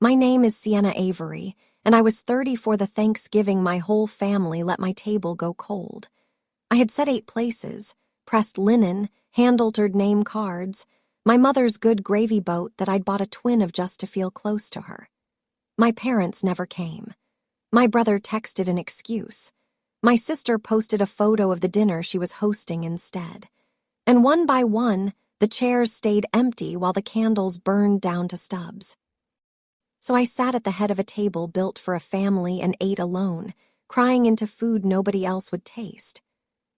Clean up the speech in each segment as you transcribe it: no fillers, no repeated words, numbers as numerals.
My name is Sienna Avery, and I was 30 for the Thanksgiving my whole family let my table go cold. I had set 8 places, pressed linen, hand-altered name cards, my mother's good gravy boat that I'd bought a twin of just to feel close to her. My parents never came. My brother texted an excuse. My sister posted a photo of the dinner she was hosting instead. And one by one, the chairs stayed empty while the candles burned down to stubs. So I sat at the head of a table built for a family and ate alone, crying into food nobody else would taste.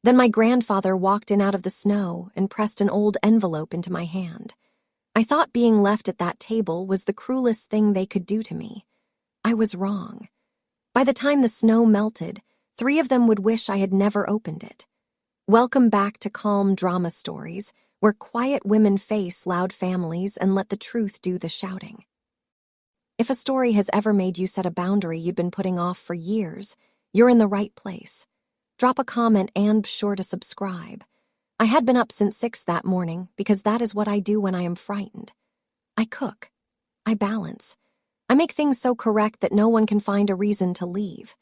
Then my grandfather walked in out of the snow and pressed an old envelope into my hand. I thought being left at that table was the cruelest thing they could do to me. I was wrong. By the time the snow melted, 3 of them would wish I had never opened it. Welcome back to calm drama stories, where quiet women face loud families and let the truth do the shouting. If a story has ever made you set a boundary you'd been putting off for years, you're in the right place. Drop a comment and be sure to subscribe. I had been up since 6 that morning because that is what I do when I am frightened. I cook. I balance. I make things so correct that no one can find a reason to leave.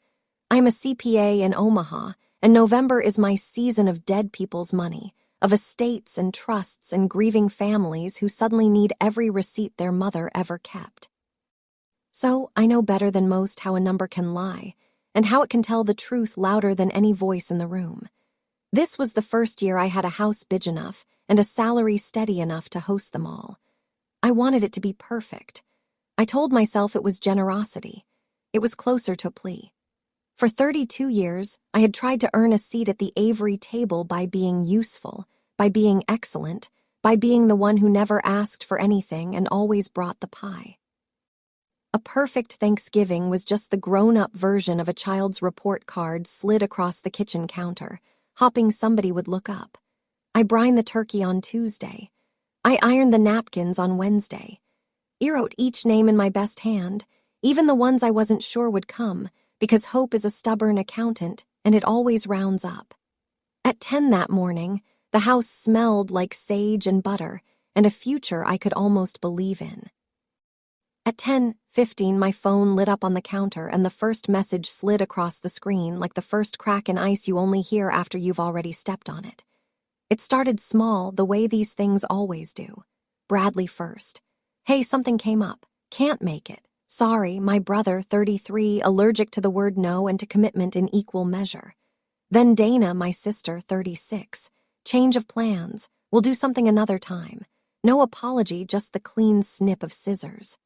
I am a CPA in Omaha, and November is my season of dead people's money, of estates and trusts and grieving families who suddenly need every receipt their mother ever kept. So I know better than most how a number can lie, and how it can tell the truth louder than any voice in the room. This was the first year I had a house big enough and a salary steady enough to host them all. I wanted it to be perfect. I told myself it was generosity. It was closer to a plea. For 32 years, I had tried to earn a seat at the Avery table by being useful, by being excellent, by being the one who never asked for anything and always brought the pie. A perfect Thanksgiving was just the grown-up version of a child's report card slid across the kitchen counter, hoping somebody would look up. I brined the turkey on Tuesday. I ironed the napkins on Wednesday. I wrote each name in my best hand, even the ones I wasn't sure would come, because hope is a stubborn accountant and it always rounds up. At 10 that morning, the house smelled like sage and butter and a future I could almost believe in. At 10:15, my phone lit up on the counter and the first message slid across the screen like the first crack in ice you only hear after you've already stepped on it. It started small, the way these things always do. Bradley first. Hey, something came up. Can't make it. Sorry, my brother, 33, allergic to the word no and to commitment in equal measure. Then Dana, my sister, 36. Change of plans. We'll do something another time. No apology, just the clean snip of scissors.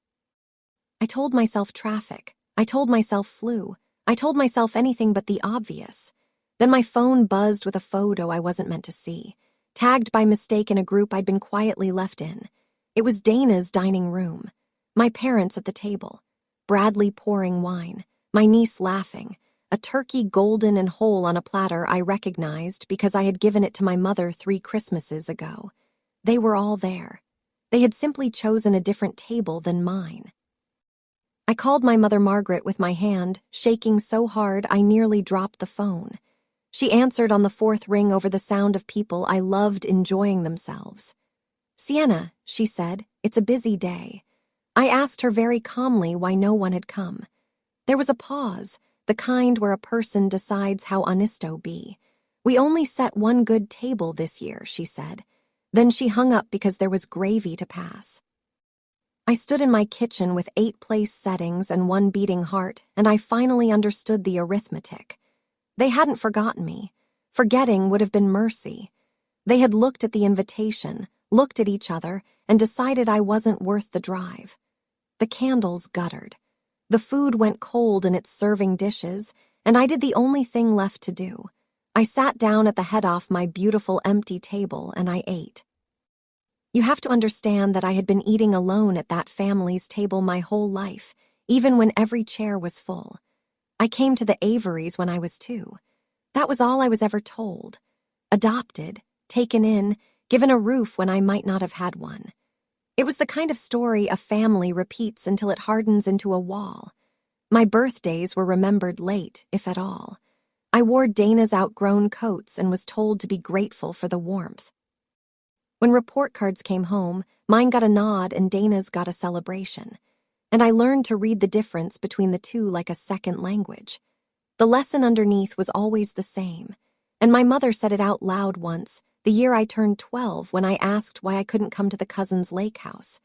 I told myself traffic. I told myself flu. I told myself anything but the obvious. Then my phone buzzed with a photo I wasn't meant to see, tagged by mistake in a group I'd been quietly left in. It was Dana's dining room. My parents at the table. Bradley pouring wine. My niece laughing. A turkey golden and whole on a platter I recognized because I had given it to my mother 3 Christmases ago. They were all there. They had simply chosen a different table than mine. I called my mother Margaret with my hand, shaking so hard I nearly dropped the phone. She answered on the 4th ring over the sound of people I loved enjoying themselves. Sienna, she said, it's a busy day. I asked her very calmly why no one had come. There was a pause, the kind where a person decides how honesto be. We only set 1 good table this year, she said. Then she hung up because there was gravy to pass. I stood in my kitchen with 8 place settings and 1 beating heart, and I finally understood the arithmetic. They hadn't forgotten me. Forgetting would have been mercy. They had looked at the invitation, looked at each other, and decided I wasn't worth the drive. The candles guttered. The food went cold in its serving dishes, and I did the only thing left to do. I sat down at the head off my beautiful empty table and I ate. You have to understand that I had been eating alone at that family's table my whole life, even when every chair was full. I came to the Averys when I was 2. That was all I was ever told. Adopted, taken in, given a roof when I might not have had one. It was the kind of story a family repeats until it hardens into a wall. My birthdays were remembered late, if at all. I wore Dana's outgrown coats and was told to be grateful for the warmth. When report cards came home, mine got a nod and Dana's got a celebration. and I learned to read the difference between the two like a second language. The lesson underneath was always the same, and my mother said it out loud once, the year I turned 12, when I asked why I couldn't come to the cousin's lake house.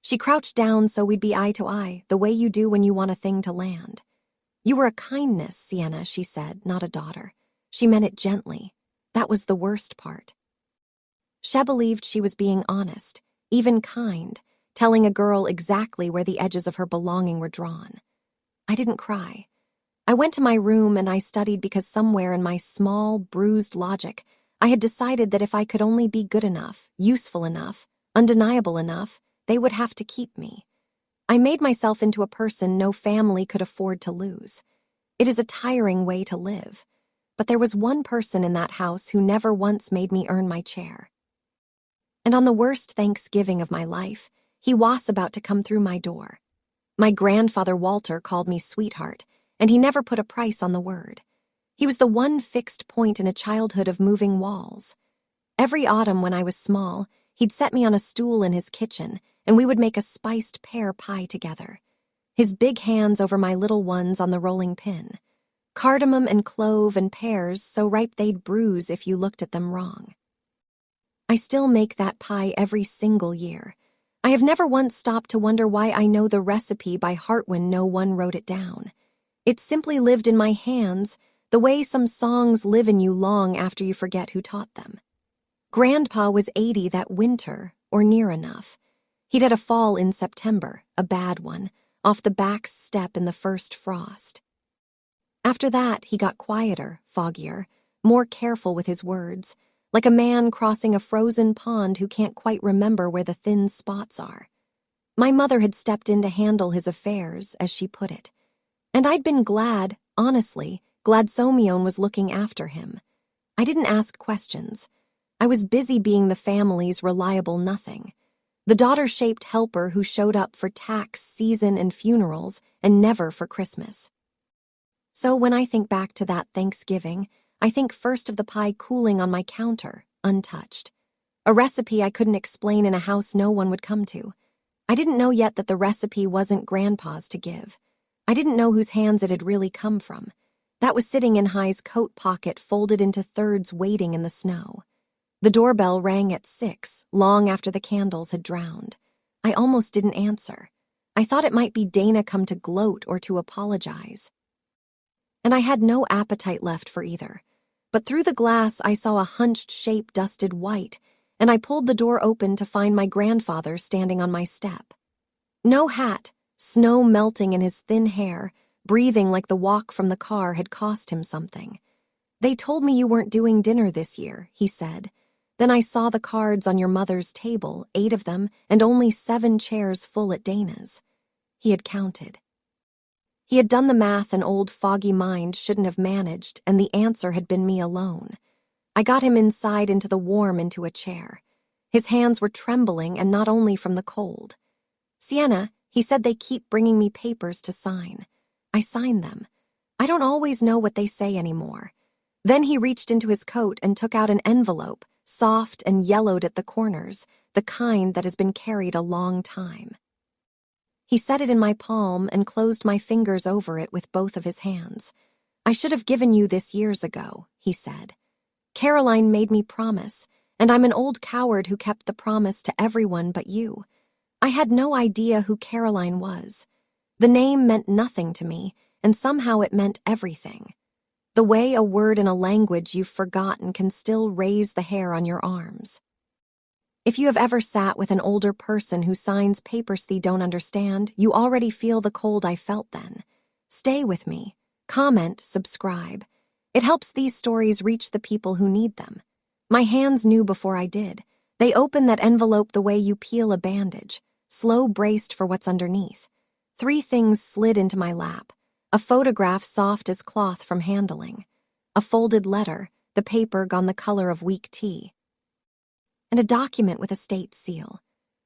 She crouched down so we'd be eye to eye, the way you do when you want a thing to land. "You were a kindness, Sienna," she said, "not a daughter." She meant it gently. That was the worst part. She believed she was being honest, even kind, telling a girl exactly where the edges of her belonging were drawn. I didn't cry. I went to my room and I studied because somewhere in my small, bruised logic, I had decided that if I could only be good enough, useful enough, undeniable enough, they would have to keep me. I made myself into a person no family could afford to lose. It is a tiring way to live. But there was one person in that house who never once made me earn my chair. And on the worst Thanksgiving of my life, he was about to come through my door. My grandfather Walter called me sweetheart, and he never put a price on the word. He was the one fixed point in a childhood of moving walls. Every autumn when I was small, he'd set me on a stool in his kitchen, and we would make a spiced pear pie together. His big hands over my little ones on the rolling pin. Cardamom and clove and pears so ripe they'd bruise if you looked at them wrong. I still make that pie every single year. I have never once stopped to wonder why I know the recipe by heart when no one wrote it down. It simply lived in my hands, the way some songs live in you long after you forget who taught them. Grandpa was 80 that winter, or near enough. He'd had a fall in September, a bad one, off the back step in the first frost. After that, he got quieter, foggier, more careful with his words, like a man crossing a frozen pond who can't quite remember where the thin spots are. My mother had stepped in to handle his affairs, as she put it. And I'd been glad, honestly, glad Somion was looking after him. I didn't ask questions. I was busy being the family's reliable nothing. The daughter-shaped helper who showed up for tax, season, and funerals, and never for Christmas. So when I think back to that Thanksgiving, I think first of the pie cooling on my counter, untouched. A recipe I couldn't explain in a house no one would come to. I didn't know yet that the recipe wasn't Grandpa's to give. I didn't know whose hands it had really come from. That was sitting in High's coat pocket folded into thirds waiting in the snow. The doorbell rang at 6, long after the candles had drowned. I almost didn't answer. I thought it might be Dana come to gloat or to apologize. And I had no appetite left for either. But through the glass I saw a hunched shape dusted white, and I pulled the door open to find my grandfather standing on my step. No hat, snow melting in his thin hair, breathing like the walk from the car had cost him something. "They told me you weren't doing dinner this year," he said. "Then I saw the cards on your mother's table, 8 of them, and only 7 chairs full at Dana's." He had counted. He had done the math an old foggy mind shouldn't have managed, and the answer had been me alone. I got him inside into the warm into a chair. His hands were trembling, and not only from the cold. "Sienna," he said, "they keep bringing me papers to sign." I signed them. I don't always know what they say anymore. Then he reached into his coat and took out an envelope, soft and yellowed at the corners, the kind that has been carried a long time. He set it in my palm and closed my fingers over it with both of his hands. "I should have given you this years ago," he said. "Caroline made me promise, and I'm an old coward who kept the promise to everyone but you. I had no idea who Caroline was. The name meant nothing to me, and somehow it meant everything. The way a word in a language you've forgotten can still raise the hair on your arms. If you have ever sat with an older person who signs papers they don't understand, you already feel the cold I felt then. Stay with me. Comment, subscribe. It helps these stories reach the people who need them. My hands knew before I did. They opened that envelope the way you peel a bandage, slow braced for what's underneath. 3 things slid into my lap. A photograph soft as cloth from handling. A folded letter, the paper gone the color of weak tea. And a document with a state seal.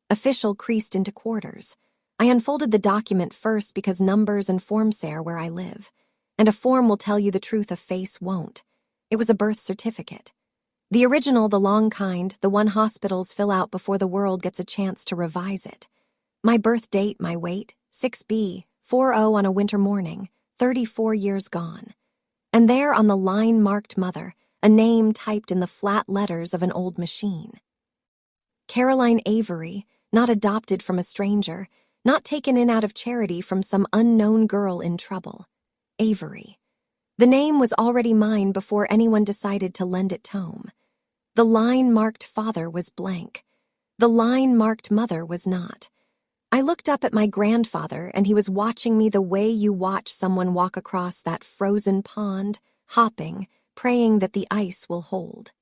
Official creased into quarters. I unfolded the document first because numbers and forms say are where I live. And a form will tell you the truth, a face won't. It was a birth certificate. The original, the long kind, the one hospitals fill out before the world gets a chance to revise it. My birth date, my weight, 6B, 40 on a winter morning, 34 years gone. And there on the line-marked mother, a name typed in the flat letters of an old machine. Caroline Avery, not adopted from a stranger, not taken in out of charity from some unknown girl in trouble. Avery. The name was already mine before anyone decided to lend it tome. The line-marked father was blank. The line-marked mother was not. I looked up at my grandfather, and he was watching me the way you watch someone walk across that frozen pond, hopping, praying that the ice will hold.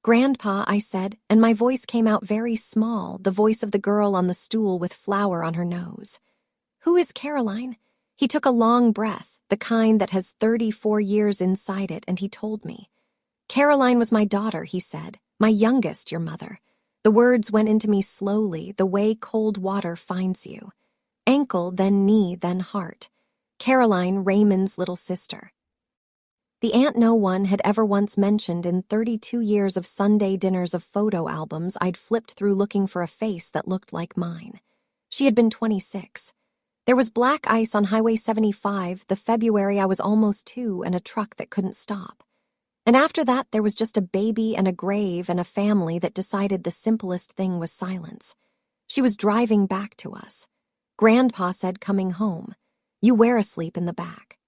"Grandpa," I said, and my voice came out very small, the voice of the girl on the stool with flour on her nose. "Who is Caroline?" He took a long breath, the kind that has 34 years inside it, and he told me. "Caroline was my daughter," he said, "my youngest, your mother." The words went into me slowly, the way cold water finds you. Ankle, then knee, then heart. Caroline, Raymond's little sister. The aunt no one had ever once mentioned in 32 years of Sunday dinners of photo albums I'd flipped through looking for a face that looked like mine. She had been 26. There was black ice on Highway 75 the February I was almost 2 and a truck that couldn't stop. And after that, there was just a baby and a grave and a family that decided the simplest thing was silence. She was driving back to us. Grandpa said, coming home, "You were asleep in the back.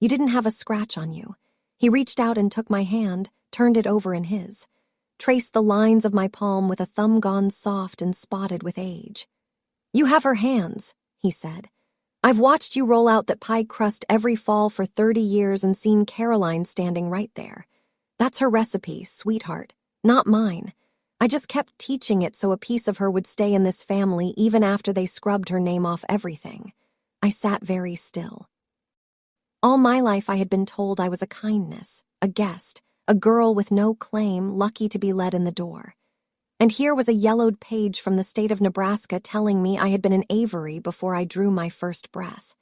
You didn't have a scratch on you." He reached out and took my hand, turned it over in his, traced the lines of my palm with a thumb gone soft and spotted with age. "You have her hands," he said. "I've watched you roll out that pie crust every fall for 30 years and seen Caroline standing right there. That's her recipe, sweetheart, not mine. I just kept teaching it so a piece of her would stay in this family even after they scrubbed her name off everything." I sat very still. All my life I had been told I was a kindness, a guest, a girl with no claim, lucky to be let in the door. And here was a yellowed page from the state of Nebraska telling me I had been an Avery before I drew my first breath.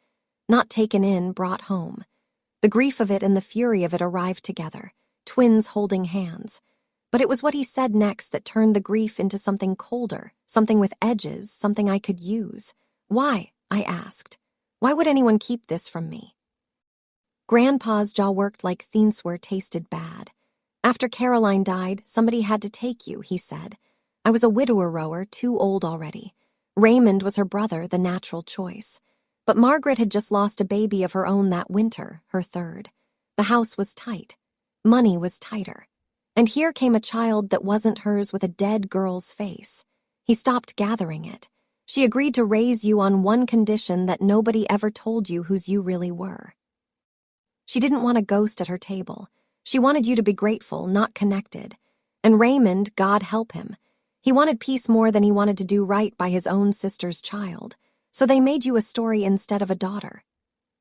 Not taken in, brought home. The grief of it and the fury of it arrived together, twins holding hands. But it was what he said next that turned the grief into something colder, something with edges, something I could use. "Why?" I asked. "Why would anyone keep this from me?" Grandpa's jaw worked like Thiensware tasted bad. "After Caroline died, somebody had to take you," he said. "I was a widower rower, too old already. Raymond was her brother, the natural choice. But Margaret had just lost a baby of her own that winter, her third. The house was tight. Money was tighter. And here came a child that wasn't hers with a dead girl's face. He stopped gathering it. She agreed to raise you on one condition, that nobody ever told you whose you really were. She didn't want a ghost at her table. She wanted you to be grateful, not connected. And Raymond, God help him, he wanted peace more than he wanted to do right by his own sister's child. So they made you a story instead of a daughter.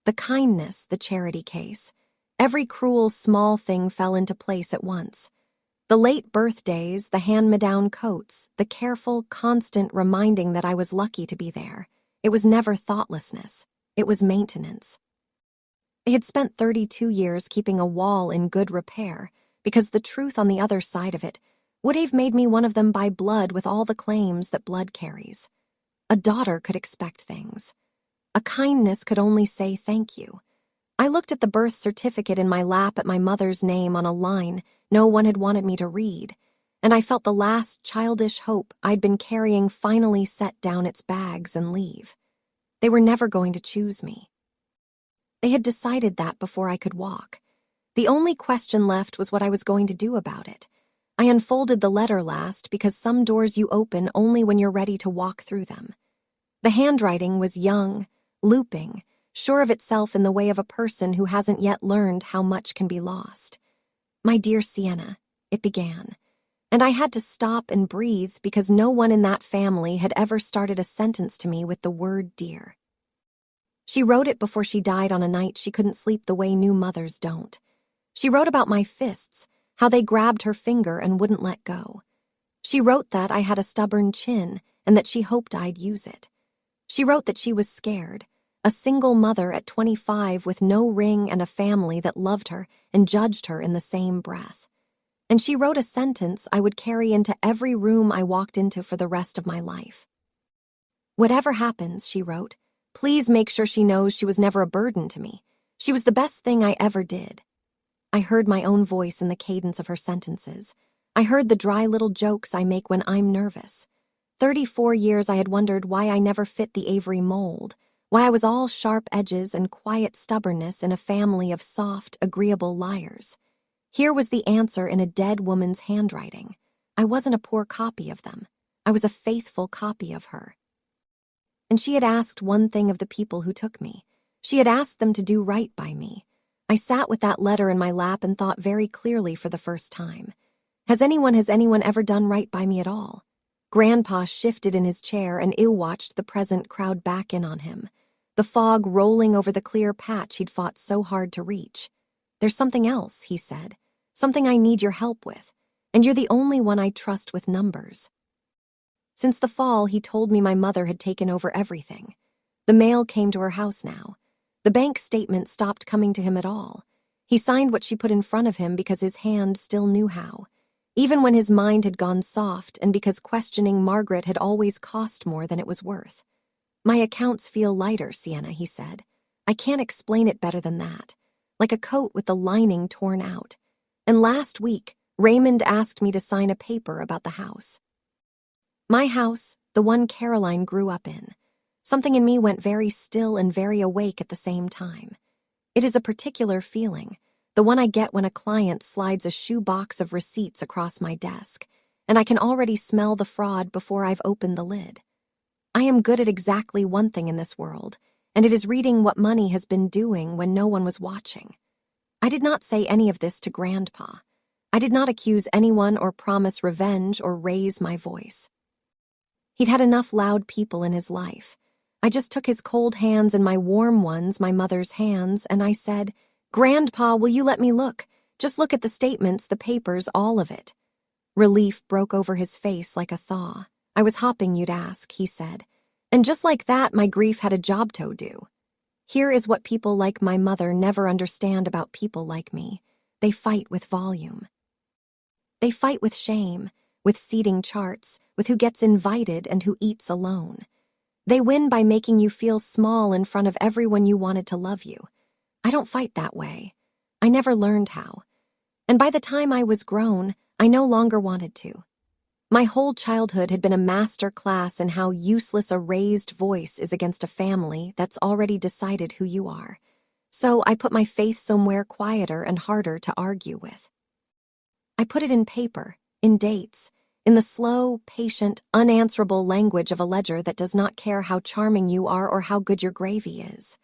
The kindness, the charity case. Every cruel small thing fell into place at once. The late birthdays, the hand-me-down coats, the careful, constant reminding that I was lucky to be there. It was never thoughtlessness. It was maintenance. They had spent 32 years keeping a wall in good repair, because the truth on the other side of it would have made me one of them by blood with all the claims that blood carries. A daughter could expect things. A kindness could only say thank you. I looked at the birth certificate in my lap at my mother's name on a line no one had wanted me to read, and I felt the last childish hope I'd been carrying finally set down its bags and leave. They were never going to choose me. They had decided that before I could walk. The only question left was what I was going to do about it. I unfolded the letter last because some doors you open only when you're ready to walk through them. The handwriting was young, looping, sure of itself in the way of a person who hasn't yet learned how much can be lost. "My dear Sienna," it began, and I had to stop and breathe because no one in that family had ever started a sentence to me with the word dear. She wrote it before she died on a night she couldn't sleep the way new mothers don't. She wrote about my fists, how they grabbed her finger and wouldn't let go. She wrote that I had a stubborn chin and that she hoped I'd use it. She wrote that she was scared, a single mother at 25 with no ring and a family that loved her and judged her in the same breath. And she wrote a sentence I would carry into every room I walked into for the rest of my life. "Whatever happens," she wrote, "please make sure she knows she was never a burden to me. She was the best thing I ever did." I heard my own voice in the cadence of her sentences. I heard the dry little jokes I make when I'm nervous. 34 years I had wondered why I never fit the Avery mold, why I was all sharp edges and quiet stubbornness in a family of soft, agreeable liars. Here was the answer in a dead woman's handwriting. I wasn't a poor copy of them. I was a faithful copy of her. And she had asked one thing of the people who took me. She had asked them to do right by me. I sat with that letter in my lap and thought very clearly for the first time. Has anyone ever done right by me at all? Grandpa shifted in his chair and ill-watched the present crowd back in on him, the fog rolling over the clear patch he'd fought so hard to reach. "There's something else," he said, "something I need your help with, and you're the only one I trust with numbers." Since the fall, he told me my mother had taken over everything. The mail came to her house now. The bank statement stopped coming to him at all. He signed what she put in front of him because his hand still knew how, even when his mind had gone soft and because questioning Margaret had always cost more than it was worth. "My accounts feel lighter, Sienna," he said. "I can't explain it better than that. Like a coat with the lining torn out. And last week, Raymond asked me to sign a paper about the house. My house, the one Caroline grew up in. Something in me went very still and very awake at the same time. It is a particular feeling, the one I get when a client slides a shoebox of receipts across my desk, and I can already smell the fraud before I've opened the lid. I am good at exactly one thing in this world, and it is reading what money has been doing when no one was watching. I did not say any of this to Grandpa. I did not accuse anyone or promise revenge or raise my voice. He'd had enough loud people in his life. I just took his cold hands in my warm ones, my mother's hands, and I said, "Grandpa, will you let me look? Just look at the statements, the papers, all of it." Relief broke over his face like a thaw. "I was hopping you'd ask," he said. And just like that, my grief had a job to do. Here is what people like my mother never understand about people like me. They fight with volume. They fight with shame, with seating charts, with who gets invited and who eats alone. They win by making you feel small in front of everyone you wanted to love you. I don't fight that way. I never learned how. And by the time I was grown, I no longer wanted to. My whole childhood had been a master class in how useless a raised voice is against a family that's already decided who you are. So I put my faith somewhere quieter and harder to argue with. I put it in paper, in dates, in the slow, patient, unanswerable language of a ledger that does not care how charming you are or how good your gravy is.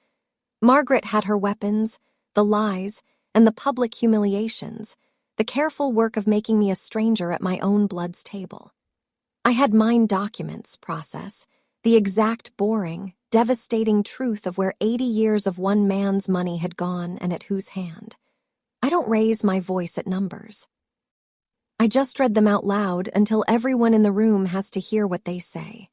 Margaret had her weapons, the lies, and the public humiliations, the careful work of making me a stranger at my own blood's table. I had mine documents process, the exact boring, devastating truth of where 80 years of one man's money had gone and at whose hand. I don't raise my voice at numbers. I just read them out loud until everyone in the room has to hear what they say.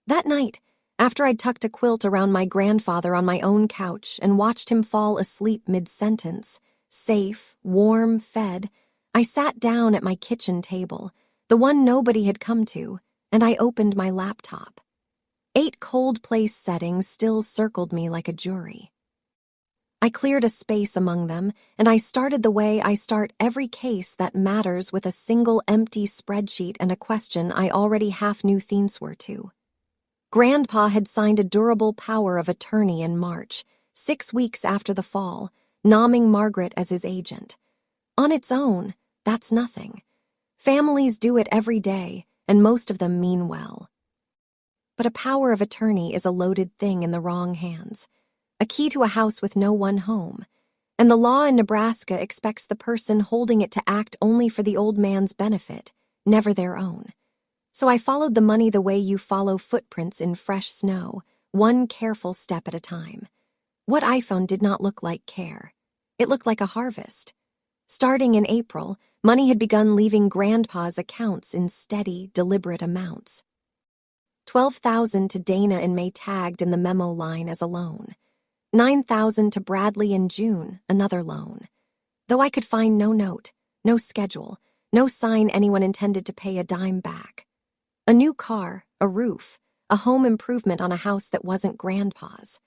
That night, after I'd tucked a quilt around my grandfather on my own couch and watched him fall asleep mid-sentence, safe, warm, fed, I sat down at my kitchen table, the one nobody had come to, and I opened my laptop. 8 cold place settings still circled me like a jury. I cleared a space among them, and I started the way I start every case that matters with a single empty spreadsheet and a question I already half knew the answer to. Grandpa had signed a durable power of attorney in March, 6 weeks after the fall, nomming Margaret as his agent. On its own, that's nothing. Families do it every day, and most of them mean well. But a power of attorney is a loaded thing in the wrong hands, a key to a house with no one home, and the law in Nebraska expects the person holding it to act only for the old man's benefit, never their own. So I followed the money the way you follow footprints in fresh snow, one careful step at a time. What I found did not look like care. It looked like a harvest. Starting in April, money had begun leaving Grandpa's accounts in steady, deliberate amounts. $12,000 to Dana in May, tagged in the memo line as a loan. $9,000 to Bradley in June, another loan. Though I could find no note, no schedule, no sign anyone intended to pay a dime back. A new car, a roof, a home improvement on a house that wasn't Grandpa's.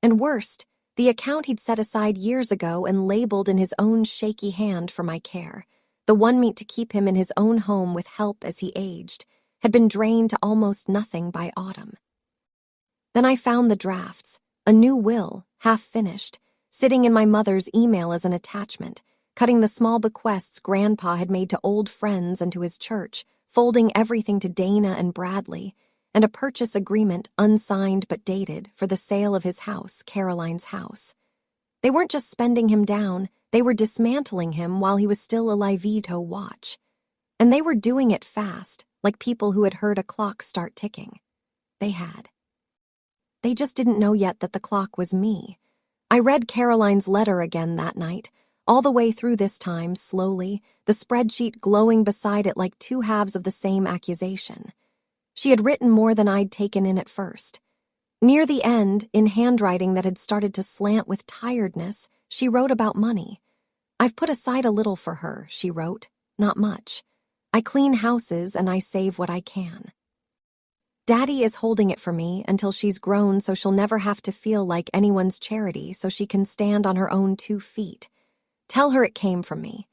And worst, the account he'd set aside years ago and labeled in his own shaky hand for my care, the one meant to keep him in his own home with help as he aged, had been drained to almost nothing by autumn. Then I found the drafts, a new will, half-finished, sitting in my mother's email as an attachment, cutting the small bequests Grandpa had made to old friends and to his church, folding everything to Dana and Bradley, and a purchase agreement, unsigned but dated, for the sale of his house, Caroline's house. They weren't just spending him down, they were dismantling him while he was still a Livito watch. And they were doing it fast, like people who had heard a clock start ticking. They had. They just didn't know yet that the clock was me. I read Caroline's letter again that night, all the way through this time, slowly, the spreadsheet glowing beside it like two halves of the same accusation. She had written more than I'd taken in at first. Near the end, in handwriting that had started to slant with tiredness, she wrote about money. "I've put aside a little for her," she wrote. "Not much. I clean houses and I save what I can. Daddy is holding it for me until she's grown so she'll never have to feel like anyone's charity, so she can stand on her own 2 feet. Tell her it came from me.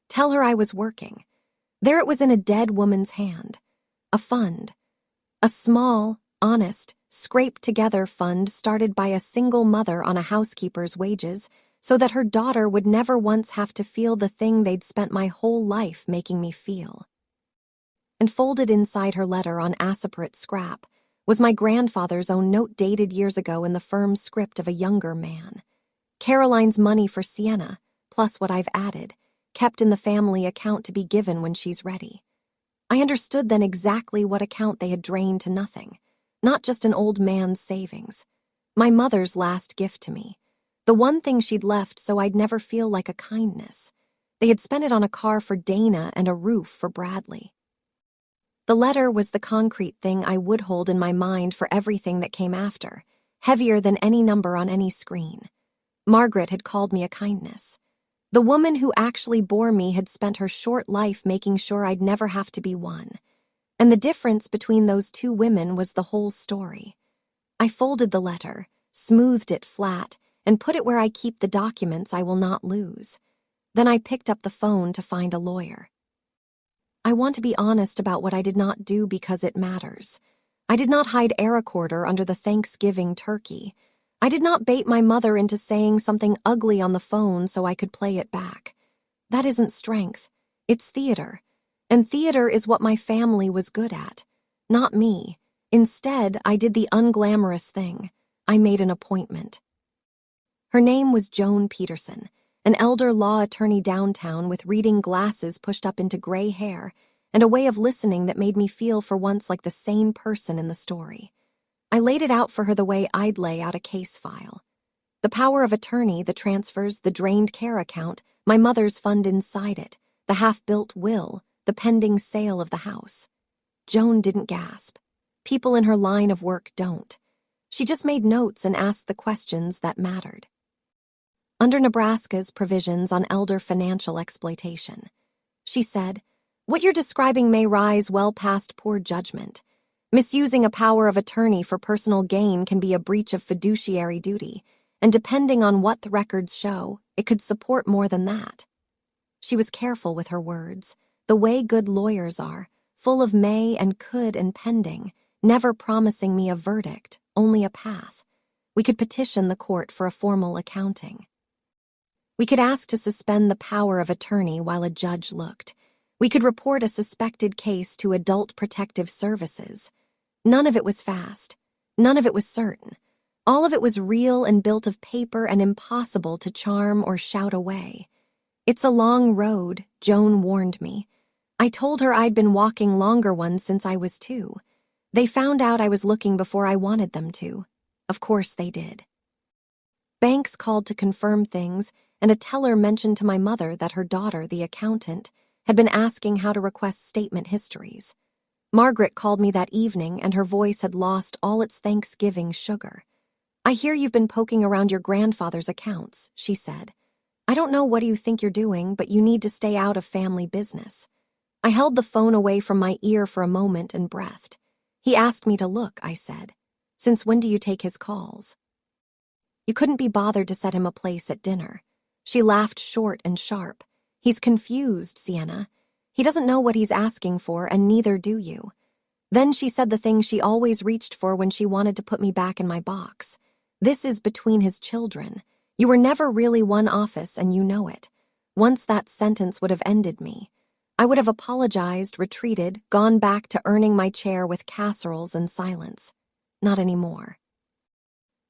Tell her I was working." There it was in a dead woman's hand. A fund. A small, honest, scraped-together fund started by a single mother on a housekeeper's wages so that her daughter would never once have to feel the thing they'd spent my whole life making me feel. And folded inside her letter on aspirate scrap was my grandfather's own note dated years ago in the firm script of a younger man. Caroline's money for Sienna, plus what I've added, kept in the family account to be given when she's ready. I understood then exactly what account they had drained to nothing, not just an old man's savings. My mother's last gift to me. The one thing she'd left so I'd never feel like a kindness. They had spent it on a car for Dana and a roof for Bradley. The letter was the concrete thing I would hold in my mind for everything that came after, heavier than any number on any screen. Margaret had called me a kindness. The woman who actually bore me had spent her short life making sure I'd never have to be one. And the difference between those two women was the whole story. I folded the letter, smoothed it flat, and put it where I keep the documents I will not lose. Then I picked up the phone to find a lawyer. I want to be honest about what I did not do because it matters. I did not hide Aracorder under the Thanksgiving turkey. I did not bait my mother into saying something ugly on the phone so I could play it back. That isn't strength. It's theater. And theater is what my family was good at. Not me. Instead, I did the unglamorous thing. I made an appointment. Her name was Joan Peterson, an elder law attorney downtown with reading glasses pushed up into gray hair and a way of listening that made me feel for once like the sane person in the story. I laid it out for her the way I'd lay out a case file. The power of attorney, the transfers, the drained care account, my mother's fund inside it, the half-built will, the pending sale of the house. Joan didn't gasp. People in her line of work don't. She just made notes and asked the questions that mattered. Under Nebraska's provisions on elder financial exploitation, she said, "What you're describing may rise well past poor judgment. Misusing a power of attorney for personal gain can be a breach of fiduciary duty, and depending on what the records show, it could support more than that." She was careful with her words, the way good lawyers are, full of may and could and pending, never promising me a verdict, only a path. We could petition the court for a formal accounting. We could ask to suspend the power of attorney while a judge looked. We could report a suspected case to Adult Protective Services. None of it was fast. None of it was certain. All of it was real and built of paper and impossible to charm or shout away. "It's a long road," Joan warned me. I told her I'd been walking longer ones since I was 2. They found out I was looking before I wanted them to. Of course they did. Banks called to confirm things, and a teller mentioned to my mother that her daughter, the accountant, had been asking how to request statement histories. Margaret called me that evening, and her voice had lost all its Thanksgiving sugar. "I hear you've been poking around your grandfather's accounts," she said. "I don't know what you think you're doing, but you need to stay out of family business." I held the phone away from my ear for a moment and breathed. He asked me to look, I said. Since when do you take his calls? You couldn't be bothered to set him a place at dinner. She laughed short and sharp. He's confused, Sienna. He doesn't know what he's asking for, and neither do you. Then she said the thing she always reached for when she wanted to put me back in my box. This is between his children. You were never really one office, and you know it. Once that sentence would have ended me. I would have apologized, retreated, gone back to earning my chair with casseroles and silence. Not anymore.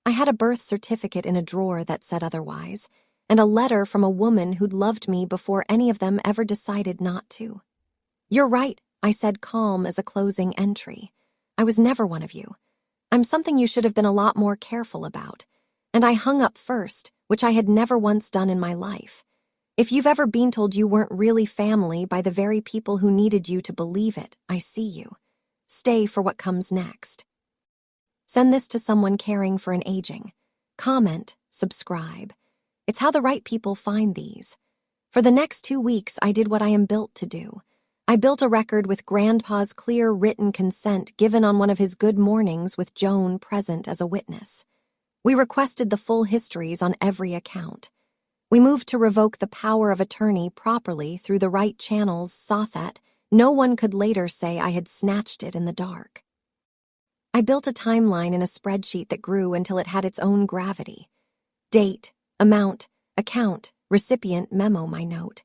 I had a birth certificate in a drawer that said otherwise, and a letter from a woman who'd loved me before any of them ever decided not to. You're right, I said, calm as a closing entry. I was never one of you. I'm something you should have been a lot more careful about. And I hung up first, which I had never once done in my life. If you've ever been told you weren't really family by the very people who needed you to believe it, I see you. Stay for what comes next. Send this to someone caring for an aging. Comment, subscribe. It's how the right people find these. For the next 2 weeks, I did what I am built to do. I built a record with Grandpa's clear written consent given on one of his good mornings with Joan present as a witness. We requested the full histories on every account. We moved to revoke the power of attorney properly through the right channels so that no one could later say I had snatched it in the dark. I built a timeline in a spreadsheet that grew until it had its own gravity. Date, amount, account, recipient, memo, my note.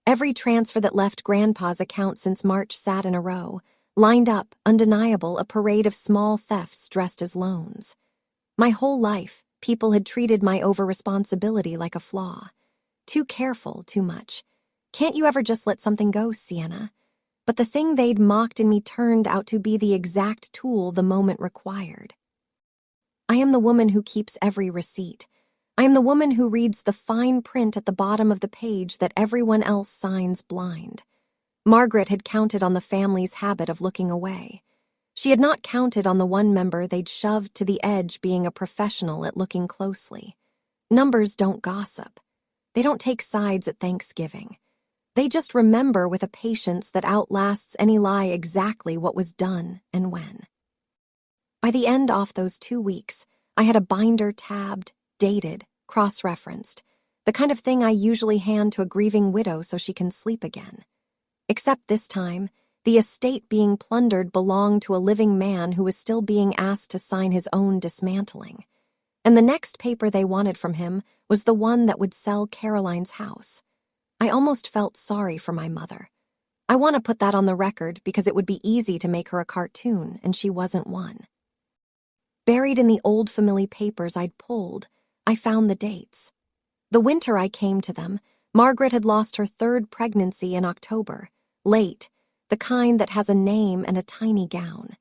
Every transfer that left Grandpa's account since March sat in a row, lined up, undeniable, a parade of small thefts dressed as loans. My whole life, people had treated my over-responsibility like a flaw. Too careful, too much. Can't you ever just let something go, Sienna? But the thing they'd mocked in me turned out to be the exact tool the moment required. I am the woman who keeps every receipt. I am the woman who reads the fine print at the bottom of the page that everyone else signs blind. Margaret had counted on the family's habit of looking away. She had not counted on the one member they'd shoved to the edge being a professional at looking closely. Numbers don't gossip. They don't take sides at Thanksgiving. They just remember with a patience that outlasts any lie exactly what was done and when. By the end of those 2 weeks, I had a binder tabbed, dated, cross-referenced, the kind of thing I usually hand to a grieving widow so she can sleep again. Except this time, the estate being plundered belonged to a living man who was still being asked to sign his own dismantling. And the next paper they wanted from him was the one that would sell Caroline's house. I almost felt sorry for my mother. I want to put that on the record because it would be easy to make her a cartoon, and she wasn't one. Buried in the old family papers I'd pulled, I found the dates. The winter I came to them, Margaret had lost her 3rd pregnancy in October, late, the kind that has a name and a tiny gown.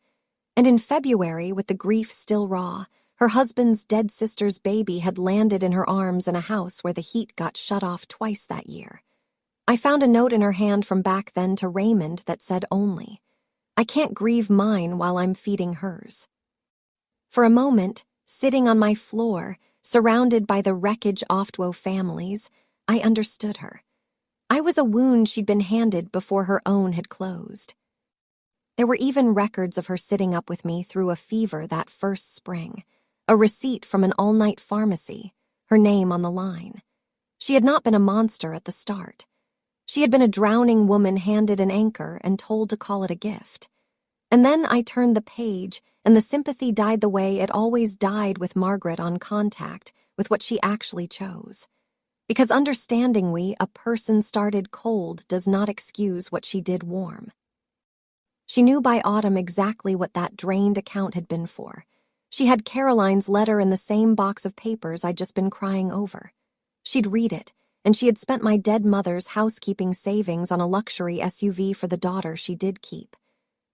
And in February, with the grief still raw, her husband's dead sister's baby had landed in her arms in a house where the heat got shut off twice that year. I found a note in her hand from back then to Raymond that said only, I can't grieve mine while I'm feeding hers. For a moment, sitting on my floor, surrounded by the wreckage Oftwo families, I understood her. I was a wound she'd been handed before her own had closed. There were even records of her sitting up with me through a fever that first spring, a receipt from an all-night pharmacy, her name on the line. She had not been a monster at the start. She had been a drowning woman handed an anchor and told to call it a gift. And then I turned the page, and the sympathy died the way it always died with Margaret on contact with what she actually chose. Because understandingly, a person started cold does not excuse what she did warm. She knew by autumn exactly what that drained account had been for. She had Caroline's letter in the same box of papers I'd just been crying over. She'd read it, and she had spent my dead mother's housekeeping savings on a luxury SUV for the daughter she did keep.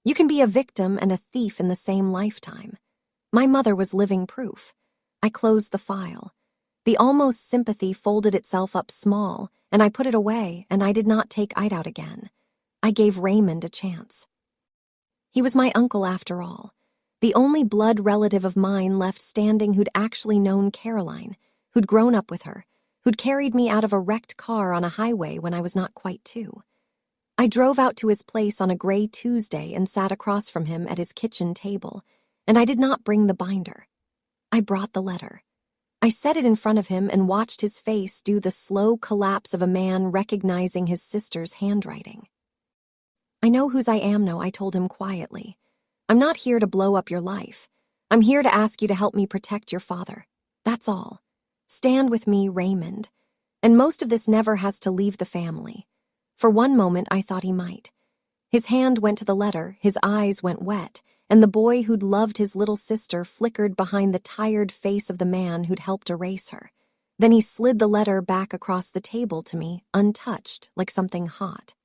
You can be a victim and a thief in the same lifetime. My mother was living proof. I closed the file. The almost sympathy folded itself up small, and I put it away, and I did not take it out again. I gave Raymond a chance. He was my uncle after all, the only blood relative of mine left standing who'd actually known Caroline, who'd grown up with her, who'd carried me out of a wrecked car on a highway when I was not quite 2. I drove out to his place on a gray Tuesday and sat across from him at his kitchen table, and I did not bring the binder. I brought the letter. I set it in front of him and watched his face do the slow collapse of a man recognizing his sister's handwriting. I know whose I am now, I told him quietly. I'm not here to blow up your life. I'm here to ask you to help me protect your father. That's all. Stand with me, Raymond. And most of this never has to leave the family. For one moment, I thought he might. His hand went to the letter, his eyes went wet, and the boy who'd loved his little sister flickered behind the tired face of the man who'd helped erase her. Then he slid the letter back across the table to me, untouched, like something hot.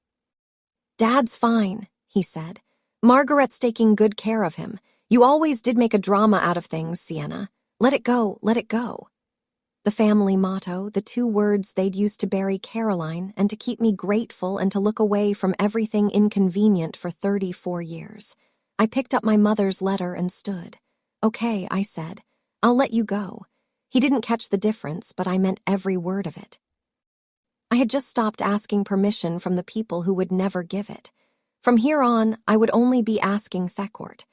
Dad's fine, he said. Margaret's taking good care of him. You always did make a drama out of things, Sienna. Let it go, let it go. The family motto, the two words they'd used to bury Caroline and to keep me grateful and to look away from everything inconvenient for 34 years. I picked up my mother's letter and stood. Okay, I said. I'll let you go. He didn't catch the difference, but I meant every word of it. I had just stopped asking permission from the people who would never give it. From here on, I would only be asking Thecourt.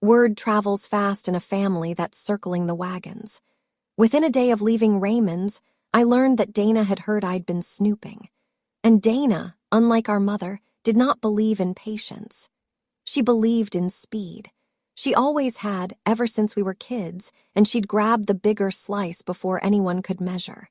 Word travels fast in a family that's circling the wagons. Within a day of leaving Raymond's, I learned that Dana had heard I'd been snooping. And Dana, unlike our mother, did not believe in patience. She believed in speed. She always had, ever since we were kids, and she'd grab the bigger slice before anyone could measure.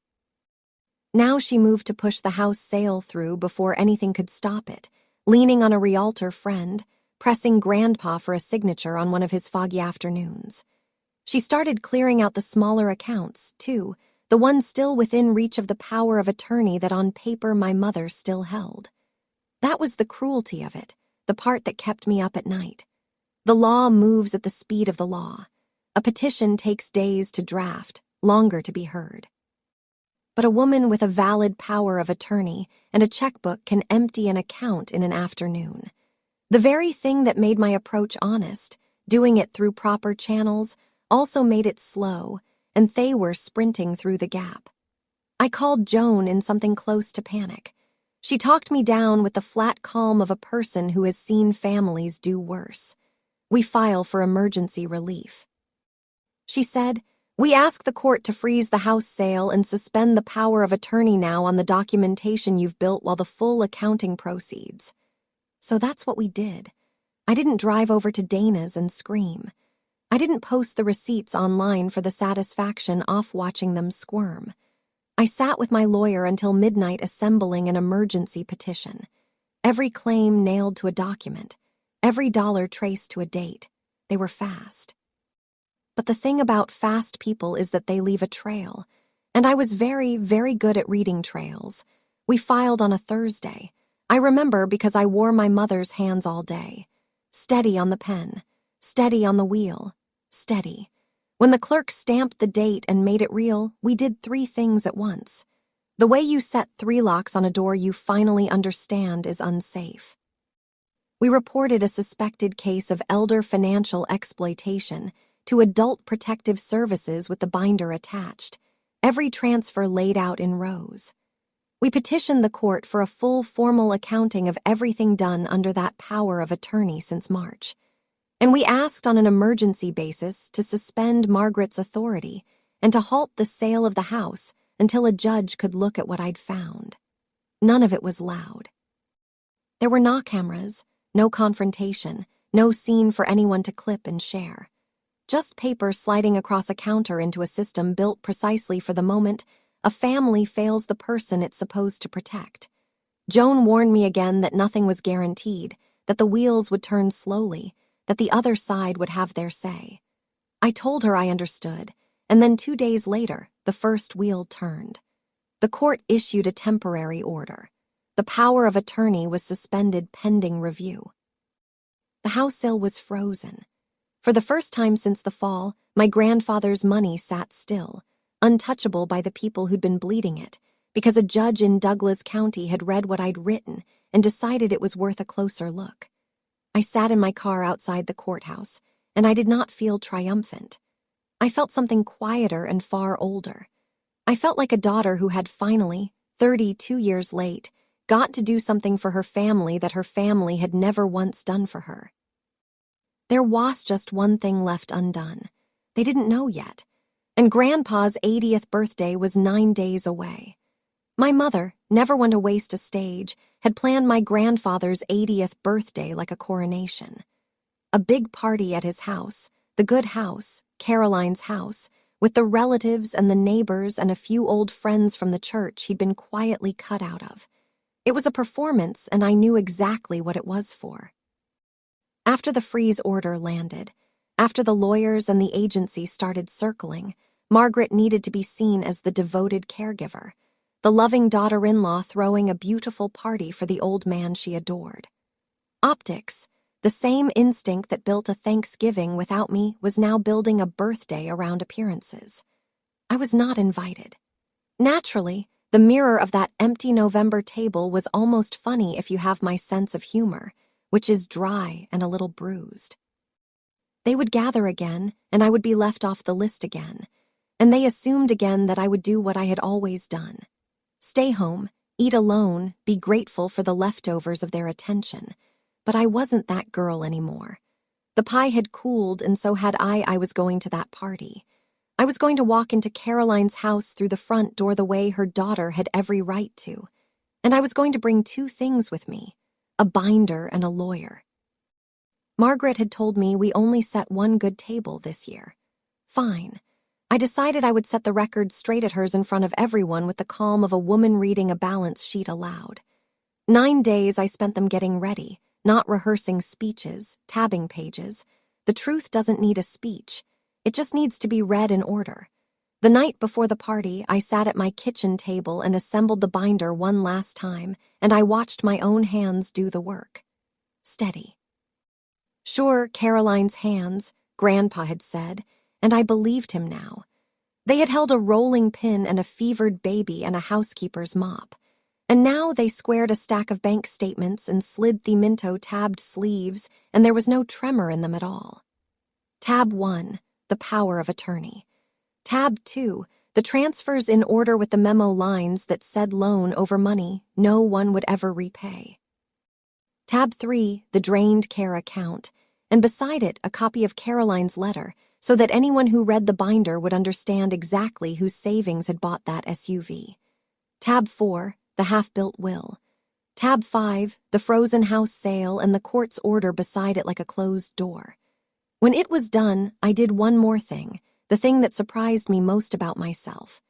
Now she moved to push the house sale through before anything could stop it, leaning on a realtor friend, pressing Grandpa for a signature on one of his foggy afternoons. She started clearing out the smaller accounts, too, the ones still within reach of the power of attorney that on paper my mother still held. That was the cruelty of it, the part that kept me up at night. The law moves at the speed of the law. A petition takes days to draft, longer to be heard. But a woman with a valid power of attorney and a checkbook can empty an account in an afternoon. The very thing that made my approach honest, doing it through proper channels, also made it slow, and they were sprinting through the gap. I called Joan in something close to panic. She talked me down with the flat calm of a person who has seen families do worse. We file for emergency relief. She said, we ask the court to freeze the house sale and suspend the power of attorney now on the documentation you've built while the full accounting proceeds. So that's what we did. I didn't drive over to Dana's and scream. I didn't post the receipts online for the satisfaction off watching them squirm. I sat with my lawyer until midnight assembling an emergency petition. Every claim nailed to a document, every dollar traced to a date. They were fast. But the thing about fast people is that they leave a trail, and I was very, very good at reading trails. We filed on a Thursday. I remember because I wore my mother's hands all day. Steady on the pen, steady on the wheel, steady. When the clerk stamped the date and made it real, we did 3 things at once. The way you set 3 locks on a door you finally understand is unsafe. We reported a suspected case of elder financial exploitation to Adult Protective Services with the binder attached, every transfer laid out in rows. We petitioned the court for a full formal accounting of everything done under that power of attorney since March. And we asked on an emergency basis to suspend Margaret's authority and to halt the sale of the house until a judge could look at what I'd found. None of it was loud. There were no cameras, no confrontation, no scene for anyone to clip and share. Just paper sliding across a counter into a system built precisely for the moment a family fails the person it's supposed to protect. Joan warned me again that nothing was guaranteed, that the wheels would turn slowly, that the other side would have their say. I told her I understood, and then 2 days later, the first wheel turned. The court issued a temporary order. The power of attorney was suspended pending review. The house sale was frozen. For the first time since the fall, my grandfather's money sat still, untouchable by the people who'd been bleeding it, because a judge in Douglas County had read what I'd written and decided it was worth a closer look. I sat in my car outside the courthouse, and I did not feel triumphant. I felt something quieter and far older. I felt like a daughter who had finally, 32 years late, got to do something for her family that her family had never once done for her. There was just one thing left undone. They didn't know yet, and Grandpa's 80th birthday was 9 days away. My mother, never one to waste a stage, had planned my grandfather's 80th birthday like a coronation. A big party at his house, the good house, Caroline's house, with the relatives and the neighbors and a few old friends from the church he'd been quietly cut out of. It was a performance, and I knew exactly what it was for. After the freeze order landed, after the lawyers and the agency started circling, Margaret needed to be seen as the devoted caregiver, the loving daughter-in-law throwing a beautiful party for the old man she adored. Optics, the same instinct that built a Thanksgiving without me, was now building a birthday around appearances. I was not invited. Naturally, the mirror of that empty November table was almost funny if you have my sense of humor, which is dry and a little bruised. They would gather again, and I would be left off the list again, and they assumed again that I would do what I had always done. Stay home, eat alone, be grateful for the leftovers of their attention. But I wasn't that girl anymore. The pie had cooled, and so had I. I was going to that party. I was going to walk into Caroline's house through the front door the way her daughter had every right to. And I was going to bring 2 things with me, a binder and a lawyer. Margaret had told me we only set 1 good table this year. Fine. I decided I would set the record straight at hers in front of everyone with the calm of a woman reading a balance sheet aloud. 9 days I spent them getting ready, not rehearsing speeches, tabbing pages. The truth doesn't need a speech. It just needs to be read in order. The night before the party, I sat at my kitchen table and assembled the binder one last time, and I watched my own hands do the work. Steady. Sure, Caroline's hands, Grandpa had said, and I believed him now. They had held a rolling pin and a fevered baby and a housekeeper's mop. And now they squared a stack of bank statements and slid the Minto tabbed sleeves, and there was no tremor in them at all. Tab 1, the power of attorney. Tab 2, the transfers in order with the memo lines that said loan over money no one would ever repay. Tab 3, the drained care account, and beside it a copy of Caroline's letter, so that anyone who read the binder would understand exactly whose savings had bought that SUV. Tab 4, the half-built will. Tab 5, the frozen house sale and the court's order beside it like a closed door. When it was done, I did one more thing, the thing that surprised me most about myself.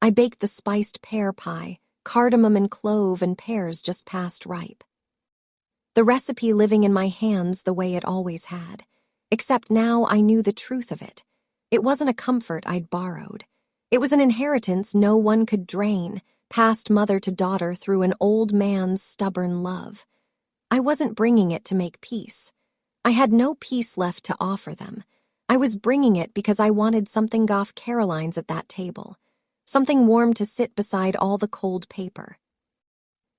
I baked the spiced pear pie, cardamom and clove and pears just past ripe. The recipe living in my hands the way it always had, except now I knew the truth of it. It wasn't a comfort I'd borrowed. It was an inheritance no one could drain, passed mother to daughter through an old man's stubborn love. I wasn't bringing it to make peace. I had no peace left to offer them. I was bringing it because I wanted something off Caroline's at that table, something warm to sit beside all the cold paper.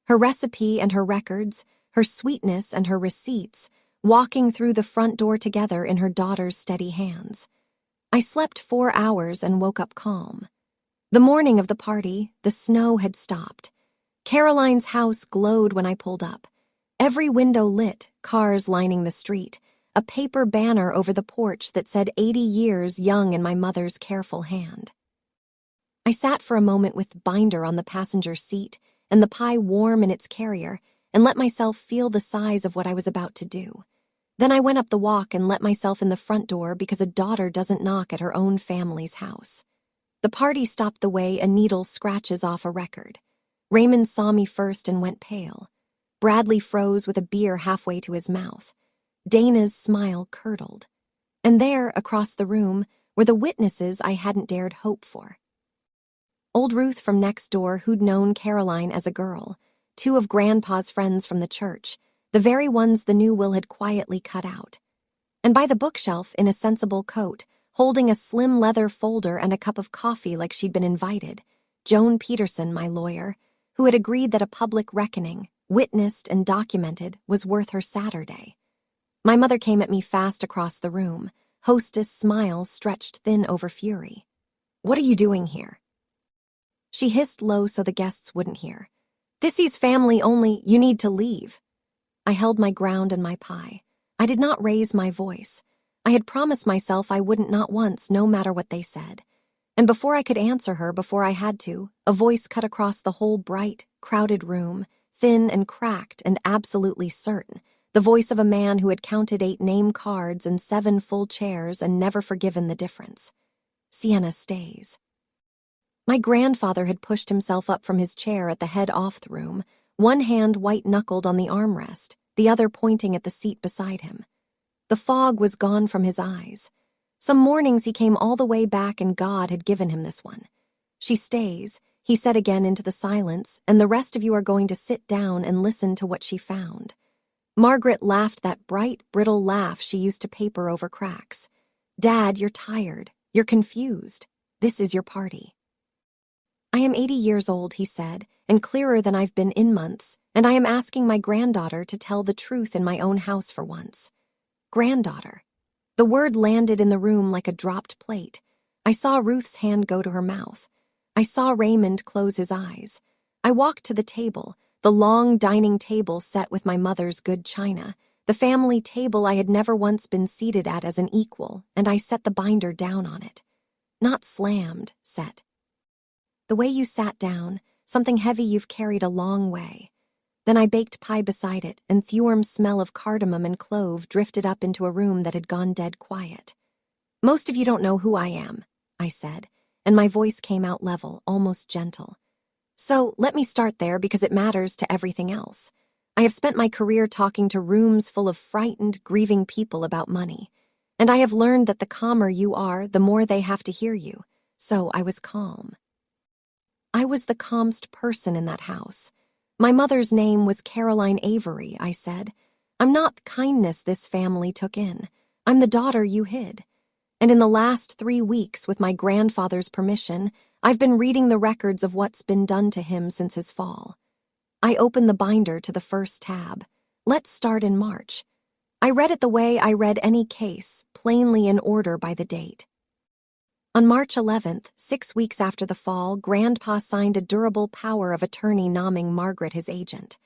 Her recipe and her records, her sweetness and her receipts, walking through the front door together in her daughter's steady hands. I slept 4 hours and woke up calm. The morning of the party, the snow had stopped. Caroline's house glowed when I pulled up. Every window lit, cars lining the street, a paper banner over the porch that said 80 years young in my mother's careful hand. I sat for a moment with binder on the passenger seat and the pie warm in its carrier and let myself feel the size of what I was about to do. Then I went up the walk and let myself in the front door because a daughter doesn't knock at her own family's house. The party stopped the way a needle scratches off a record. Raymond saw me first and went pale. Bradley froze with a beer halfway to his mouth. Dana's smile curdled. And there, across the room, were the witnesses I hadn't dared hope for. Old Ruth from next door, who'd known Caroline as a girl, 2 of Grandpa's friends from the church, the very ones the new will had quietly cut out. And by the bookshelf, in a sensible coat, holding a slim leather folder and a cup of coffee like she'd been invited, Joan Peterson, my lawyer, who had agreed that a public reckoning, witnessed and documented, was worth her Saturday. My mother came at me fast across the room, hostess smiles stretched thin over fury. "What are you doing here?" She hissed low so the guests wouldn't hear. "Thissy's family only, you need to leave." I held my ground and my pie. I did not raise my voice. I had promised myself I wouldn't, not once, no matter what they said. And before I could answer her, before I had to, a voice cut across the whole bright, crowded room, thin and cracked and absolutely certain, the voice of a man who had counted 8 name cards and 7 full chairs and never forgiven the difference. "Sienna stays." My grandfather had pushed himself up from his chair at the head off the room, one hand white-knuckled on the armrest, the other pointing at the seat beside him. The fog was gone from his eyes. Some mornings he came all the way back and God had given him this one. "She stays," he said again into the silence, "and the rest of you are going to sit down and listen to what she found." Margaret laughed that bright, brittle laugh she used to paper over cracks. "Dad, you're tired. You're confused. This is your party." "I am 80 years old," he said, "and clearer than I've been in months, and I am asking my granddaughter to tell the truth in my own house for once." Granddaughter. The word landed in the room like a dropped plate. I saw Ruth's hand go to her mouth. I saw Raymond close his eyes. I walked to the table, the long dining table set with my mother's good china, the family table I had never once been seated at as an equal, and I set the binder down on it. Not slammed, set. The way you sat down, something heavy you've carried a long way. Then I baked pie beside it, and Thorm's smell of cardamom and clove drifted up into a room that had gone dead quiet. "Most of you don't know who I am," I said, and my voice came out level, almost gentle. "So let me start there because it matters to everything else. I have spent my career talking to rooms full of frightened, grieving people about money, and I have learned that the calmer you are, the more they have to hear you. So I was calm. I was the calmest person in that house. My mother's name was Caroline Avery," I said. "I'm not the kindness this family took in. I'm the daughter you hid. And in the last 3 weeks, with my grandfather's permission, I've been reading the records of what's been done to him since his fall." I opened the binder to the first tab. Let's start in March. I read it the way I read any case, plainly in order by the date. On March 11th, 6 weeks after the fall, Grandpa signed a durable power of attorney nomming Margaret his agent.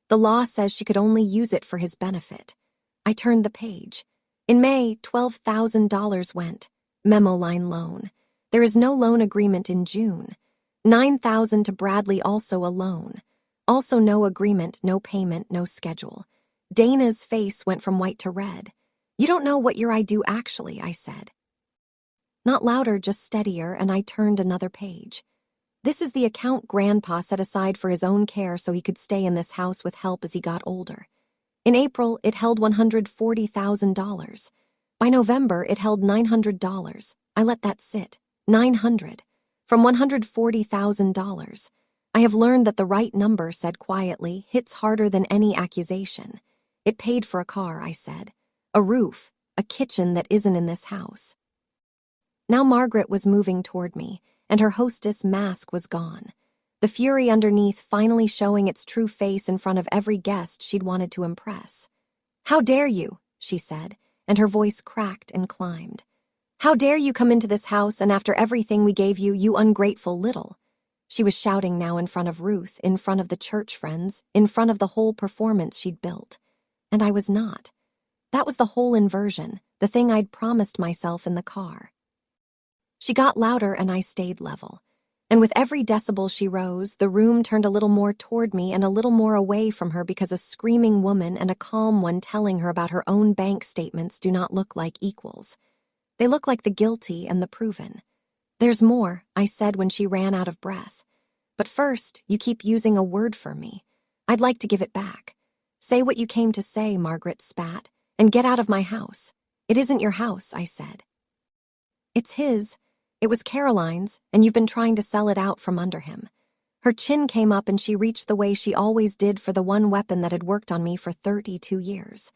The law says she could only use it for his benefit. I turned the page. In May, $12,000 went. Memo line loan. There is no loan agreement in June. $9,000 to Bradley, also a loan. Also no agreement, no payment, no schedule. Dana's face went from white to red. "You don't know what I do actually," I said. Not louder, just steadier, and I turned another page. "This is the account Grandpa set aside for his own care so he could stay in this house with help as he got older. In April, it held $140,000. By November, it held $900. I let that sit. 900. From $140,000. I have learned that the right number, said quietly, hits harder than any accusation. It paid for a car, I said. A roof, a kitchen that isn't in this house." Now Margaret was moving toward me, and her hostess mask was gone. The fury underneath finally showing its true face in front of every guest she'd wanted to impress. "How dare you," she said, and her voice cracked and climbed. "How dare you come into this house, and after everything we gave you, you ungrateful little." She was shouting now in front of Ruth, in front of the church friends, in front of the whole performance she'd built. And I was not. That was the whole inversion, the thing I'd promised myself in the car. She got louder and I stayed level. And with every decibel she rose, the room turned a little more toward me and a little more away from her because a screaming woman and a calm one telling her about her own bank statements do not look like equals. They look like the guilty and the proven. "There's more," I said when she ran out of breath. "But first, you keep using a word for me. I'd like to give it back. Say what you came to say," Margaret spat, "and get out of my house." "It isn't your house," I said. "It's his. It was Caroline's, and you've been trying to sell it out from under him." Her chin came up and she reached the way she always did for the one weapon that had worked on me for 32 years.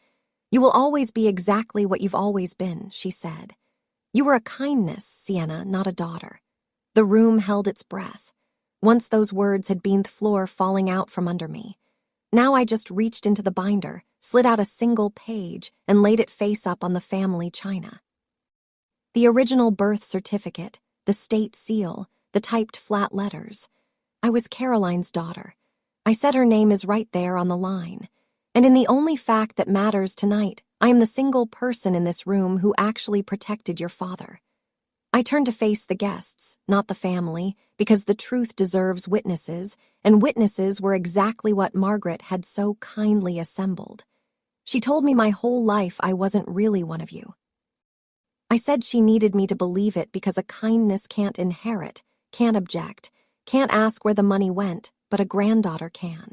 "You will always be exactly what you've always been," she said. "You were a kindness, Sienna, not a daughter." The room held its breath. Once those words had been the floor falling out from under me. Now I just reached into the binder, slid out a single page, and laid it face up on the family china. The original birth certificate, the state seal, the typed flat letters. I was Caroline's daughter. I said her name is right there on the line. And in the only fact that matters tonight, I am the single person in this room who actually protected your father. I turned to face the guests, not the family, because the truth deserves witnesses, and witnesses were exactly what Margaret had so kindly assembled. She told me my whole life I wasn't really one of you. I said she needed me to believe it because a kindness can't inherit, can't object, can't ask where the money went, but a granddaughter can.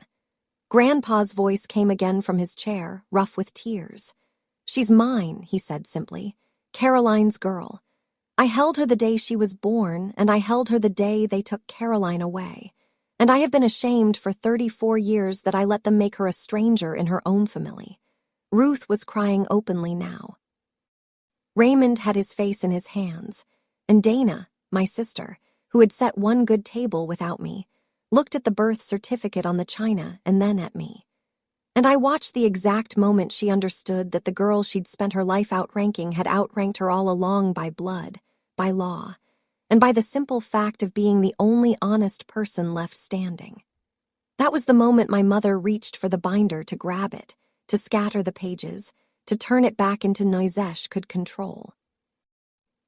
Grandpa's voice came again from his chair, rough with tears. She's mine, he said simply. Caroline's girl. I held her the day she was born, and I held her the day they took Caroline away. And I have been ashamed for 34 years that I let them make her a stranger in her own family. Ruth was crying openly now. Raymond had his face in his hands, and Dana, my sister, who had set one good table without me, looked at the birth certificate on the china and then at me. And I watched the exact moment she understood that the girl she'd spent her life outranking had outranked her all along by blood, by law, and by the simple fact of being the only honest person left standing. That was the moment my mother reached for the binder to grab it, to scatter the pages, to turn it back into noisesh could control.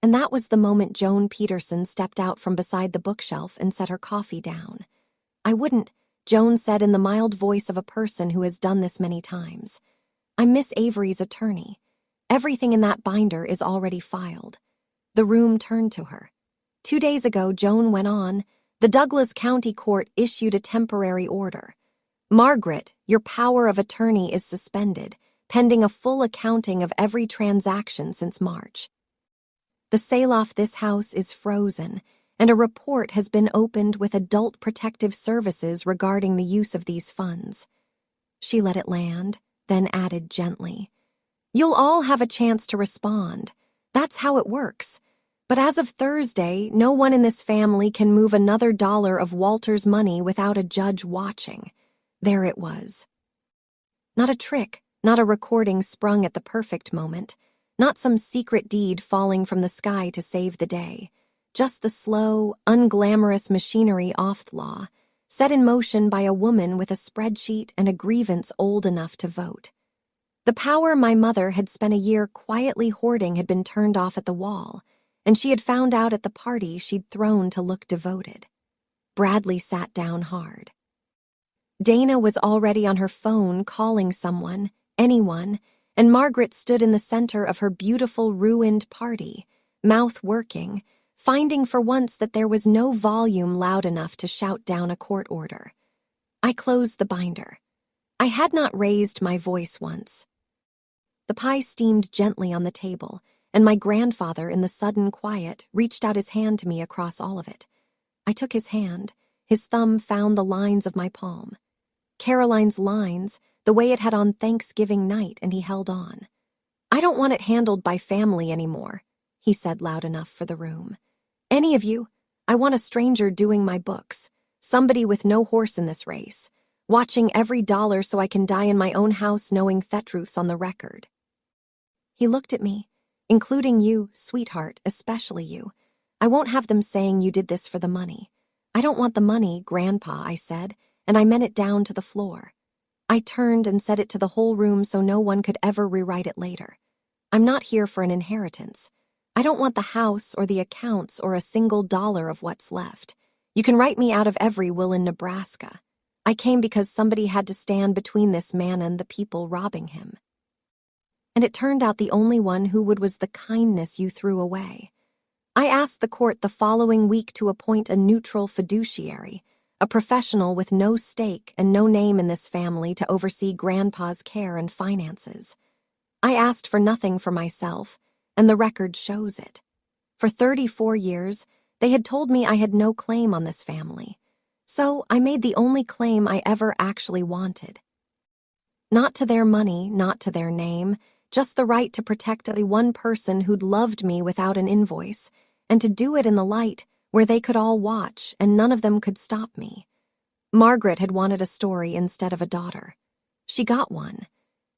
And that was the moment Joan Peterson stepped out from beside the bookshelf and set her coffee down. I wouldn't, Joan said in the mild voice of a person who has done this many times. I'm Miss Avery's attorney. Everything in that binder is already filed. The room turned to her. 2 days ago, Joan went on, the Douglas County Court issued a temporary order. Margaret, your power of attorney is suspended, pending a full accounting of every transaction since March. The sale off this house is frozen, and a report has been opened with Adult Protective Services regarding the use of these funds. She let it land, then added gently, You'll all have a chance to respond. That's how it works. But as of Thursday, no one in this family can move another dollar of Walter's money without a judge watching. There it was. Not a trick, not a recording sprung at the perfect moment, not some secret deed falling from the sky to save the day. Just the slow, unglamorous machinery off law, set in motion by a woman with a spreadsheet and a grievance old enough to vote. The power my mother had spent a year quietly hoarding had been turned off at the wall, and she had found out at the party she'd thrown to look devoted. Bradley sat down hard. Dana was already on her phone calling someone, anyone, and Margaret stood in the center of her beautiful ruined party, mouth working, finding for once that there was no volume loud enough to shout down a court order. I closed the binder. I had not raised my voice once. The pie steamed gently on the table, and my grandfather, in the sudden quiet, reached out his hand to me across all of it. I took his hand. His thumb found the lines of my palm. Caroline's lines, the way it had on Thanksgiving night, and he held on. I don't want it handled by family anymore, he said loud enough for the room. Any of you, I want a stranger doing my books, somebody with no horse in this race, watching every dollar so I can die in my own house knowing Thetruth's on the record. He looked at me, including you, sweetheart, especially you. I won't have them saying you did this for the money. I don't want the money, Grandpa, I said, and I meant it down to the floor. I turned and said it to the whole room so no one could ever rewrite it later. I'm not here for an inheritance. I don't want the house or the accounts or a single dollar of what's left. You can write me out of every will in Nebraska. I came because somebody had to stand between this man and the people robbing him. And it turned out the only one who would was the kindness you threw away. I asked the court the following week to appoint a neutral fiduciary, a professional with no stake and no name in this family to oversee Grandpa's care and finances. I asked for nothing for myself, and the record shows it. For 34 years, they had told me I had no claim on this family. So I made the only claim I ever actually wanted. Not to their money, not to their name, just the right to protect the one person who'd loved me without an invoice, and to do it in the light where they could all watch and none of them could stop me. Margaret had wanted a story instead of a daughter. She got one.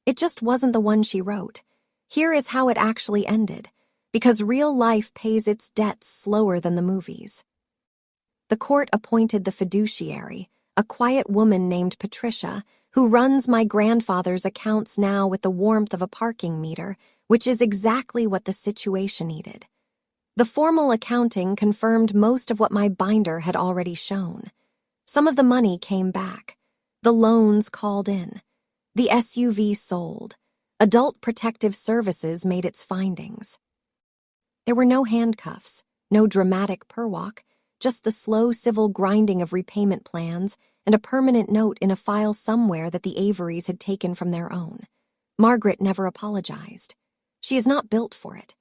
It just wasn't the one she wrote. Here is how it actually ended, because real life pays its debts slower than the movies. The court appointed the fiduciary, a quiet woman named Patricia, who runs my grandfather's accounts now with the warmth of a parking meter, which is exactly what the situation needed. The formal accounting confirmed most of what my binder had already shown. Some of the money came back. The loans called in. The SUV sold. Adult Protective Services made its findings. There were no handcuffs, no dramatic perwalk, just the slow civil grinding of repayment plans and a permanent note in a file somewhere that the Averys had taken from their own. Margaret never apologized. She is not built for it.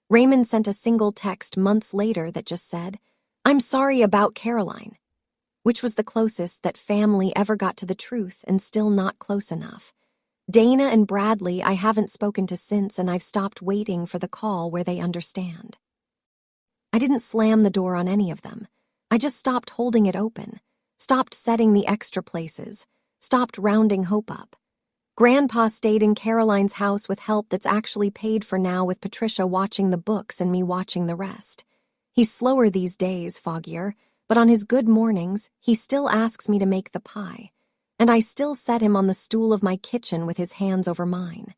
Raymond sent a single text months later that just said, "I'm sorry about Caroline," which was the closest that family ever got to the truth and still not close enough. Dana and Bradley I haven't spoken to since, and I've stopped waiting for the call where they understand. I didn't slam the door on any of them. I just stopped holding it open, stopped setting the extra places, stopped rounding hope up. Grandpa stayed in Caroline's house with help that's actually paid for now, with Patricia watching the books and me watching the rest. He's slower these days, foggier, but on his good mornings, he still asks me to make the pie. And I still set him on the stool of my kitchen with his hands over mine.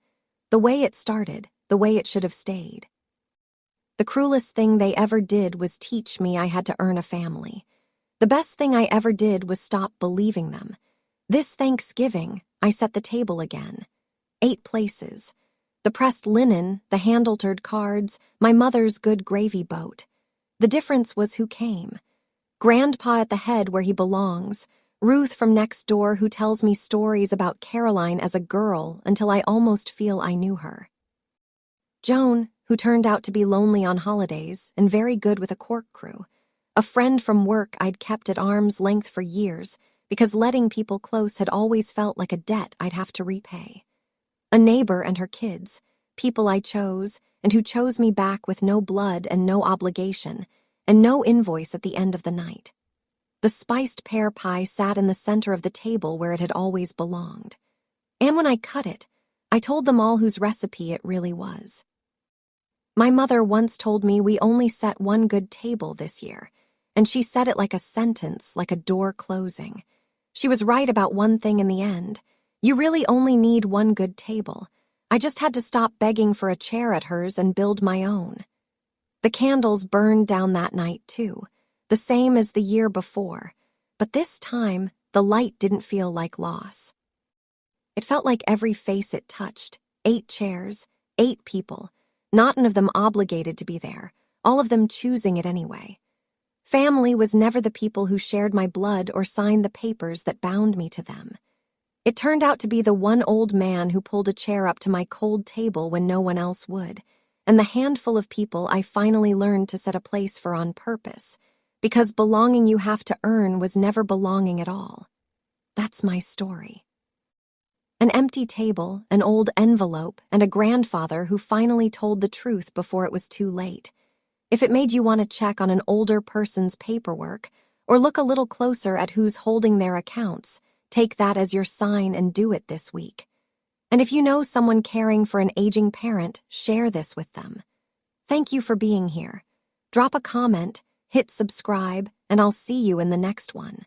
The way it started, the way it should have stayed. The cruelest thing they ever did was teach me I had to earn a family. The best thing I ever did was stop believing them. This Thanksgiving, I set the table again. 8 places. The pressed linen, the hand-altered cards, my mother's good gravy boat. The difference was who came. Grandpa at the head where he belongs, Ruth from next door who tells me stories about Caroline as a girl until I almost feel I knew her. Joan, who turned out to be lonely on holidays and very good with a cork crew. A friend from work I'd kept at arm's length for years because letting people close had always felt like a debt I'd have to repay. A neighbor and her kids, people I chose and who chose me back with no blood and no obligation and no invoice at the end of the night. The spiced pear pie sat in the center of the table where it had always belonged. And when I cut it, I told them all whose recipe it really was. My mother once told me we only set one good table this year, and she said it like a sentence, like a door closing. She was right about one thing in the end. You really only need one good table. I just had to stop begging for a chair at hers and build my own. The candles burned down that night, too, the same as the year before, but this time the light didn't feel like loss. It felt like every face it touched, 8 chairs, 8 people, not none of them obligated to be there, all of them choosing it anyway. Family was never the people who shared my blood or signed the papers that bound me to them. It turned out to be the one old man who pulled a chair up to my cold table when no one else would, and the handful of people I finally learned to set a place for on purpose, because belonging you have to earn was never belonging at all. That's my story. An empty table, an old envelope, and a grandfather who finally told the truth before it was too late. If it made you want to check on an older person's paperwork, or look a little closer at who's holding their accounts, take that as your sign and do it this week. And if you know someone caring for an aging parent, share this with them. Thank you for being here. Drop a comment, hit subscribe, and I'll see you in the next one.